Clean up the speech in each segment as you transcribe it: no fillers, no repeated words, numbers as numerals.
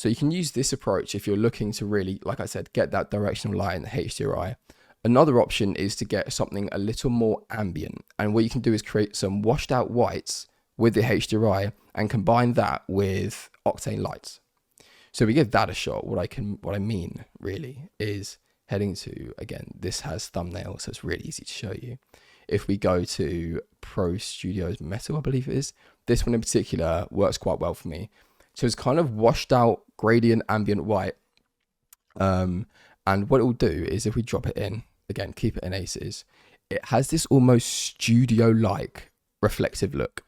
So you can use this approach if you're looking to really, like I said, get that directional light in the HDRI. Another option is to get something a little more ambient. And what you can do is create some washed out whites with the HDRI and combine that with Octane lights. So we give that a shot. What I mean really is heading to, again, this has thumbnail, so it's really easy to show you. If we go to Pro Studios Metal, I believe it is, this one in particular works quite well for me. So it's kind of washed out gradient ambient white. And what it will do is if we drop it in, again, keep it in aces, it has this almost studio-like reflective look.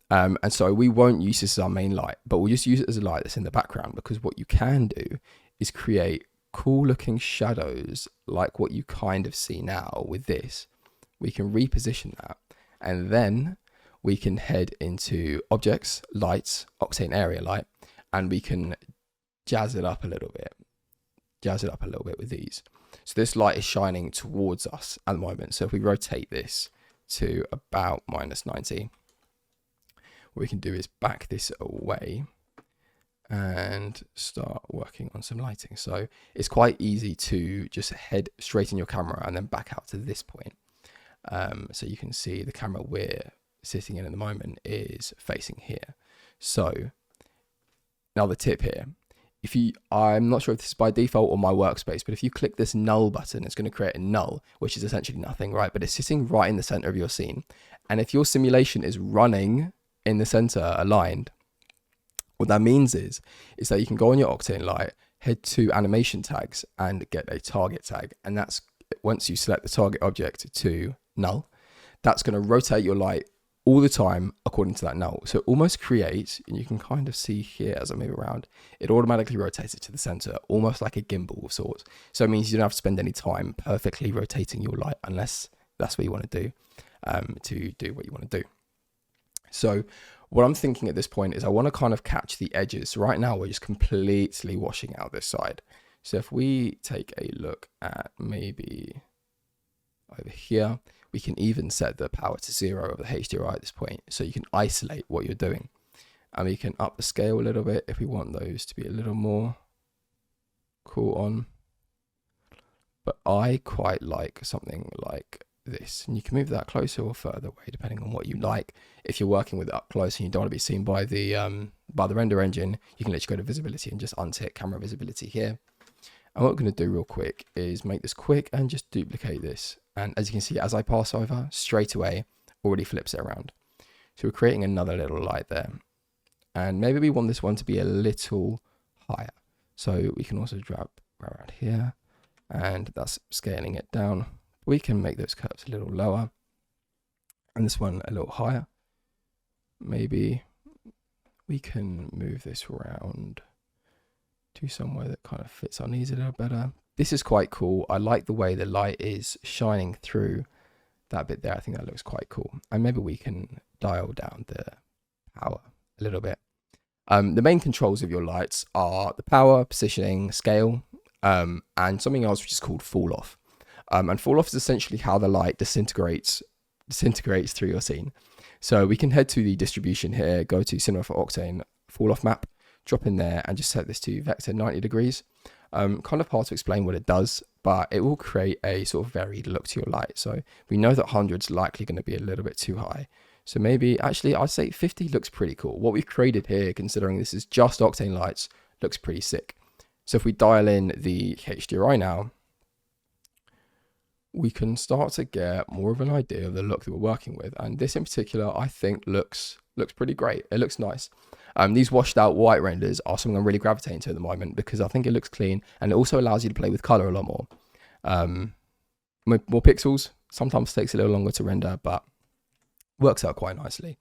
And so we won't use this as our main light, but we'll just use it as a light that's in the background, because what you can do is create cool looking shadows like what you kind of see now with this. We can reposition that, and then we can head into objects, lights, Octane area light, and we can jazz it up a little bit with these. So this light is shining towards us at the moment. So if we rotate this to about -90, what we can do is back this away and start working on some lighting. So it's quite easy to just head straight in your camera and then back out to this point. So you can see the camera we're sitting in at the moment is facing here. So another tip here, I'm not sure if this is by default or my workspace, but if you click this null button, it's going to create a null, which is essentially nothing, right? But it's sitting right in the center of your scene. And if your simulation is running in the center aligned, what that means is that you can go on your Octane light, head to animation tags and get a target tag. And that's once you select the target object to null, that's going to rotate your light all the time according to that null. So it almost creates, and you can kind of see here as I move around, it automatically rotates it to the center, almost like a gimbal of sorts. So it means you don't have to spend any time perfectly rotating your light unless that's what you want to do what you want to do. So what I'm thinking at this point is I want to kind of catch the edges. So right now we're just completely washing out this side. So if we take a look at maybe over here, we can even set the power to 0 of the HDRI at this point, so you can isolate what you're doing. And we can up the scale a little bit if we want those to be a little more cool on. But I quite like something like this. And you can move that closer or further away depending on what you like. If you're working with it up close and you don't want to be seen by the render engine, you can literally go to visibility and just untick camera visibility here. And what we're going to do real quick is make this quick and just duplicate this. And as you can see, as I pass over, straight away, already flips it around. So we're creating another little light there. And maybe we want this one to be a little higher. So we can also drag around here, and that's scaling it down. We can make those curves a little lower, and this one a little higher. Maybe we can move this around to somewhere that kind of fits our needs a little better. This is quite cool. I like the way the light is shining through that bit there. I think that looks quite cool. And maybe we can dial down the power a little bit. The main controls of your lights are the power, positioning, scale, and something else which is called fall off. And fall off is essentially how the light disintegrates through your scene. So we can head to the distribution here, go to Cinema for Octane, fall off map, drop in there and just set this to vector 90 degrees. Kind of hard to explain what it does, but it will create a sort of varied look to your light. So we know that 100's likely going to be a little bit too high. So maybe, actually, I'd say 50 looks pretty cool. What we've created here, considering this is just Octane lights, looks pretty sick. So if we dial in the HDRI now, we can start to get more of an idea of the look that we're working with. And this in particular, I think looks pretty great. It looks nice. These washed out white renders are something I'm really gravitating to at the moment because I think it looks clean and it also allows you to play with color a lot more. More pixels sometimes takes a little longer to render, but works out quite nicely.